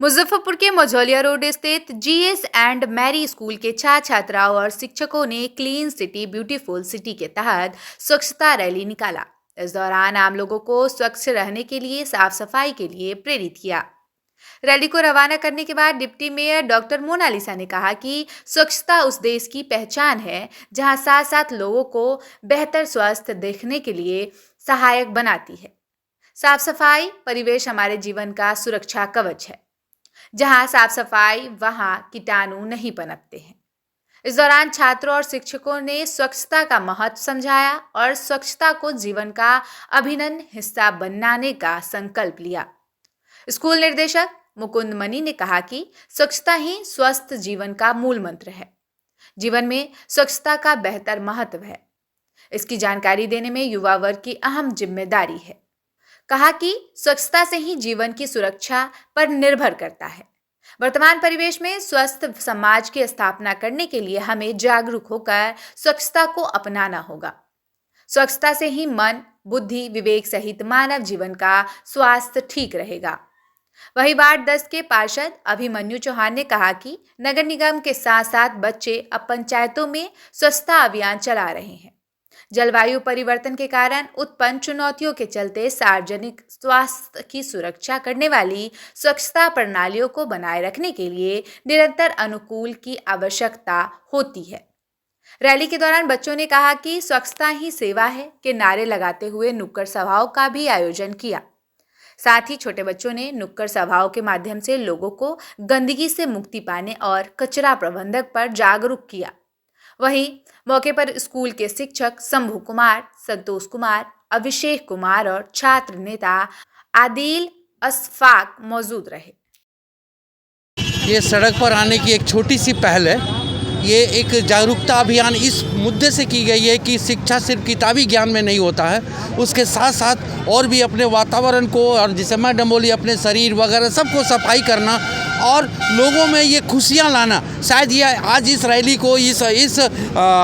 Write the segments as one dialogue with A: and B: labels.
A: मुजफ्फरपुर के मझौलिया रोड स्थित GS and Mary school के छात्र छात्राओं और शिक्षकों ने क्लीन सिटी ब्यूटीफुल सिटी के तहत स्वच्छता रैली निकाला। इस दौरान आम लोगों को स्वच्छ रहने के लिए साफ सफाई के लिए प्रेरित किया। रैली को रवाना करने के बाद डिप्टी मेयर डॉक्टर मोनालिसा ने कहा कि स्वच्छता उस देश की पहचान है जहां साथ साथ लोगों को बेहतर स्वास्थ्य देखने के लिए सहायक बनाती है। साफ सफाई परिवेश हमारे जीवन का सुरक्षा कवच है। जहां साफ सफाई वहां कीटाणु नहीं पनपते हैं। इस दौरान छात्रों और शिक्षकों ने स्वच्छता का महत्व समझाया और स्वच्छता को जीवन का अभिन्न हिस्सा बनाने का संकल्प लिया। स्कूल निर्देशक मुकुंद मनी ने कहा कि स्वच्छता ही स्वस्थ जीवन का मूल मंत्र है। जीवन में स्वच्छता का बेहतर महत्व है। इसकी जानकारी देने में युवा वर्ग की अहम जिम्मेदारी है। कहा कि स्वच्छता से ही जीवन की सुरक्षा पर निर्भर करता है। वर्तमान परिवेश में स्वस्थ समाज की स्थापना करने के लिए हमें जागरूक होकर स्वच्छता को अपनाना होगा। स्वच्छता से ही मन, बुद्धि, विवेक सहित मानव जीवन का स्वास्थ्य ठीक रहेगा। वही वार्ड 10 के पार्षद अभिमन्यु चौहान ने कहा कि नगर निगम के साथ साथ बच्चे अब पंचायतों में स्वच्छता अभियान चला रहे हैं। जलवायु परिवर्तन के कारण उत्पन्न चुनौतियों के चलते सार्वजनिक स्वास्थ्य की सुरक्षा करने वाली स्वच्छता प्रणालियों को बनाए रखने के लिए निरंतर अनुकूल की आवश्यकता होती है। रैली के दौरान बच्चों ने कहा कि स्वच्छता ही सेवा है के नारे लगाते हुए नुक्कड़ सभाओं का भी आयोजन किया। साथ ही छोटे बच्चों ने नुक्कड़ सभाओं के माध्यम से लोगों को गंदगी से मुक्ति पाने और कचरा प्रबंधन पर जागरूक किया। वहीं मौके पर स्कूल के शिक्षक शंभू कुमार, संतोष कुमार, अभिषेक कुमार और छात्र नेता आदिल अशफाक मौजूद रहे।
B: ये सड़क पर आने की एक छोटी सी पहल है। ये एक जागरूकता अभियान इस मुद्दे से की गई है कि शिक्षा सिर्फ किताबी ज्ञान में नहीं होता है, उसके साथ साथ और भी अपने वातावरण को और जिसे मैडम बोली अपने शरीर वगैरह सबको सफाई करना और लोगों में ये खुशियाँ लाना। शायद ये आज इस रैली को इस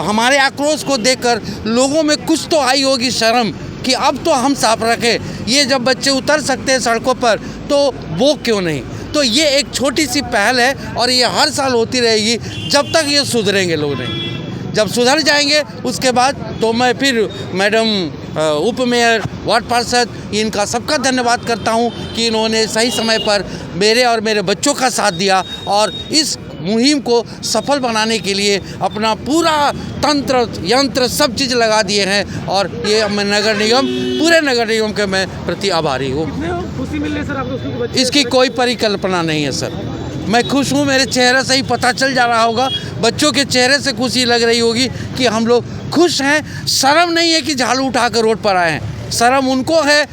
B: हमारे आक्रोश को देखकर लोगों में कुछ तो आई होगी शर्म कि अब तो हम साफ रखें। ये जब बच्चे उतर सकते हैं सड़कों पर तो वो क्यों नहीं। तो ये एक छोटी सी पहल है और ये हर साल होती रहेगी जब तक ये सुधरेंगे लोग नहीं। जब सुधर जाएंगे उसके बाद तो मैं फिर मैडम उप मेयर, वार्ड पार्षद, इनका सबका धन्यवाद करता हूँ कि इन्होंने सही समय पर मेरे और मेरे बच्चों का साथ दिया और इस मुहिम को सफल बनाने के लिए अपना पूरा तंत्र यंत्र सब चीज़ लगा दिए हैं और ये मैं पूरे नगर निगम के मैं प्रति आभारी हूँ।
C: खुशी मिल रही सर आपको?
B: इसकी कोई परिकल्पना नहीं है सर। मैं खुश हूँ, मेरे चेहरे से ही पता चल जा रहा होगा, बच्चों के चेहरे से खुशी लग रही होगी कि हम लोग खुश हैं। शर्म नहीं है कि झाड़ू उठाकर रोड पर आए हैं, शर्म उनको है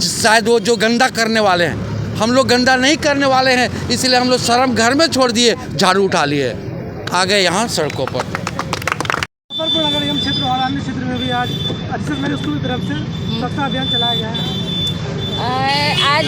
B: शायद वो जो गंदा करने वाले हैं। हम लोग गंदा नहीं करने वाले हैं, इसलिए हम लोग शर्म घर में छोड़ दिए, झाड़ू उठा लिए, आ गए यहाँ सड़कों पर।
C: मुजफ्फरपुर नगर निगम क्षेत्र और अन्य क्षेत्र में भी आज मेरे स्कूल की तरफ से स्वच्छता अभियान चलाया गया है।
D: आज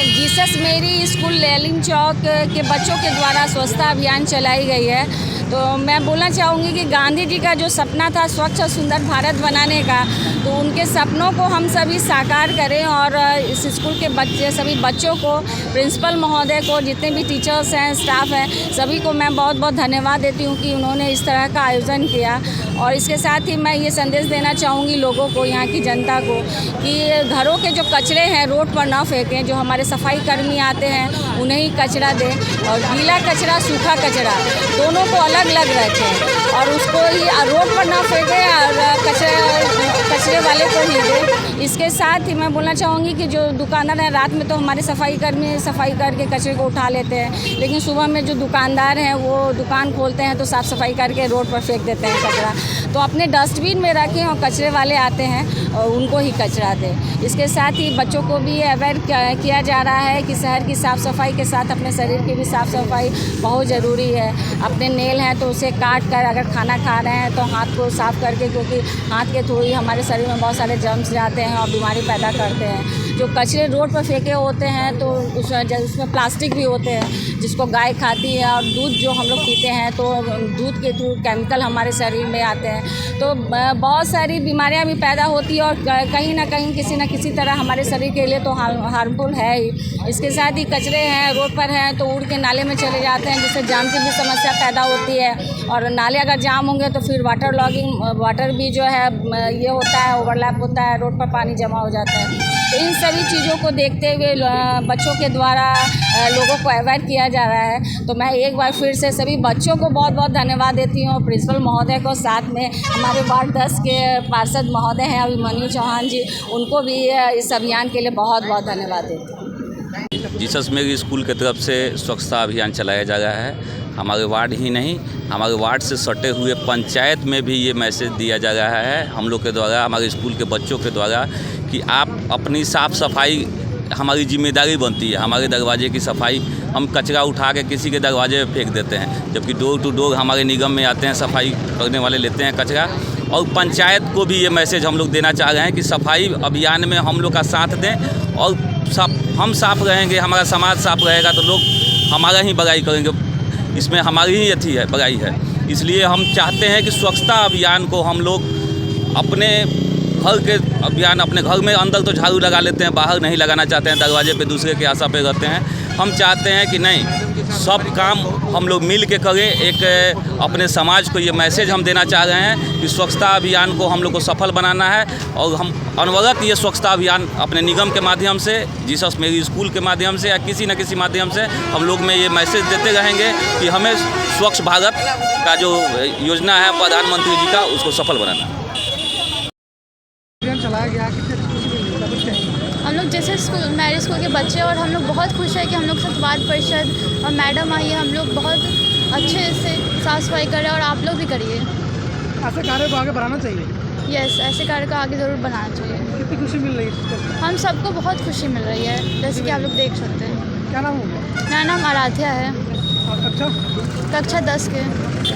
D: जीसस मेरी स्कूल लैलिंग चौक के बच्चों के द्वारा स्वच्छता अभियान चलाई गई है। तो मैं बोलना चाहूँगी कि गांधी जी का जो सपना था स्वच्छ और सुंदर भारत बनाने का, तो उनके सपनों को हम सभी साकार करें और इस स्कूल के बच्चे सभी बच्चों को, प्रिंसिपल महोदय को, जितने भी टीचर्स हैं, स्टाफ हैं, सभी को मैं बहुत बहुत धन्यवाद देती हूँ कि उन्होंने इस तरह का आयोजन किया। और इसके साथ ही मैं ये संदेश देना चाहूँगी लोगों को, यहाँ की जनता को, कि घरों के जो कचरे हैं रोड पर ना फेंकें। जो हमारे सफाई कर्मी आते हैं उन्हें ही कचरा दें और गीला कचरा, सूखा कचरा दोनों को अलग अलग रखें और उसको ही रोड पर ना फेंकें और कचरे वाले को ही दें। इसके साथ ही मैं बोलना चाहूँगी कि जो दुकानदार हैं, रात में तो हमारे सफाई कर्मी सफाई करके कचरे को उठा लेते हैं, लेकिन सुबह में जो दुकानदार हैं वो दुकान खोलते हैं तो साफ़ सफाई करके रोड पर फेंक देते हैं कचरा। तो अपने डस्टबिन में रखें और कचरे वाले आते हैं और उनको ही कचरा दें। इसके साथ ही बच्चों को भी अवेयर किया जा रहा है कि शहर की साफ़ सफाई के साथ अपने शरीर की भी साफ़ सफाई बहुत ज़रूरी है। अपने नेल हैं तो उसे काट कर अगर खाना खा रहे हैं तो हाथ को साफ़ करके, क्योंकि हाथ के थ्रू ही हमारे शरीर में बहुत सारे जर्म्स जाते हैं और बीमारी पैदा करते हैं। जो कचरे रोड पर फेंके होते हैं तो उसमें प्लास्टिक भी होते हैं जिसको गाय खाती है, और दूध जो हम लोग पीते हैं तो दूध के थ्रू केमिकल हमारे शरीर में आते हैं, तो बहुत सारी बीमारियां भी पैदा होती है और कहीं ना कहीं किसी न किसी तरह हमारे शरीर के लिए तो हार्मफुल है ही। इसके साथ ही कचरे हैं रोड पर हैं तो उड़ के नाले में चले जाते हैं, जिससे जाम की भी समस्या पैदा होती है, और नाले अगर जाम होंगे तो फिर वाटर भी जो है ये होता है, ओवरलैप होता है, रोड पर पानी जमा हो जाता है। तो इन सभी चीज़ों को देखते हुए बच्चों के द्वारा लोगों को अवॉइड किया जा रहा है। तो मैं एक बार फिर से सभी बच्चों को बहुत बहुत धन्यवाद देती हूँ, प्रिंसिपल महोदय को, साथ में हमारे वार्ड 10 के पार्षद महोदय हैं अभिमन्यु चौहान जी, उनको भी इस अभियान के लिए बहुत बहुत धन्यवाद देती हूँ।
E: जीसस मेरी स्कूल की तरफ से स्वच्छता अभियान चलाया जा रहा है। हमारे वार्ड ही नहीं, हमारे वार्ड से सटे हुए पंचायत में भी ये मैसेज दिया जा रहा है हम लोग के द्वारा, हमारे स्कूल के बच्चों के द्वारा, कि आप अपनी साफ़ सफाई हमारी जिम्मेदारी बनती है। हमारे दरवाजे की सफाई, हम कचरा उठा के किसी के दरवाजे पे फेंक देते हैं, जबकि डोर टू डोर हमारे निगम में आते हैं, सफाई करने वाले लेते हैं कचरा। और पंचायत को भी ये मैसेज हम लोग देना चाह रहे हैं कि सफाई अभियान में हम लोग का साथ दें, और हम साफ रहेंगे, हमारा समाज साफ रहेगा तो लोग हमारा ही बड़ाई करेंगे, इसमें हमारी ही अथी है, बड़ाई है। इसलिए हम चाहते हैं कि स्वच्छता अभियान को हम लोग अपने घर के अभियान, अपने घर में अंदर तो झाड़ू लगा लेते हैं, बाहर नहीं लगाना चाहते हैं, दरवाजे पे दूसरे के आशा पे रहते हैं। हम चाहते हैं कि नहीं, सब काम हम लोग मिल के करें। एक अपने समाज को ये मैसेज हम देना चाह रहे हैं कि स्वच्छता अभियान को हम लोग को सफल बनाना है, और हम अनवरत ये स्वच्छता अभियान अपने निगम के माध्यम से, जीसस मेरी स्कूल के माध्यम से, या किसी न किसी माध्यम से हम लोग में ये मैसेज देते रहेंगे कि हमें स्वच्छ भारत का जो योजना है प्रधानमंत्री जी का, उसको सफल बनाना है।
C: चलाया गया, कितने खुशी मिली बच्चे?
F: हम लोग जैसे स्कूल मैरी स्कूल के बच्चे, और हम लोग बहुत खुश हैं कि हम लोग साथ वार्ड परिषद और मैडम आई है, हम लोग बहुत अच्छे से साफ सफाई करें, और आप लोग भी करिए।
C: ऐसे कार्य को आगे बढ़ाना चाहिए।
F: यस, ऐसे कार्य को आगे ज़रूर बनाना चाहिए।
C: कितनी खुशी मिल रही है?
F: हम सबको बहुत खुशी मिल रही है, जैसे कि आप लोग देख सकते हैं।
C: क्या नाम होगा?
F: मेरा नाम आराध्या है,
C: और कक्षा?
F: कक्षा 10 के।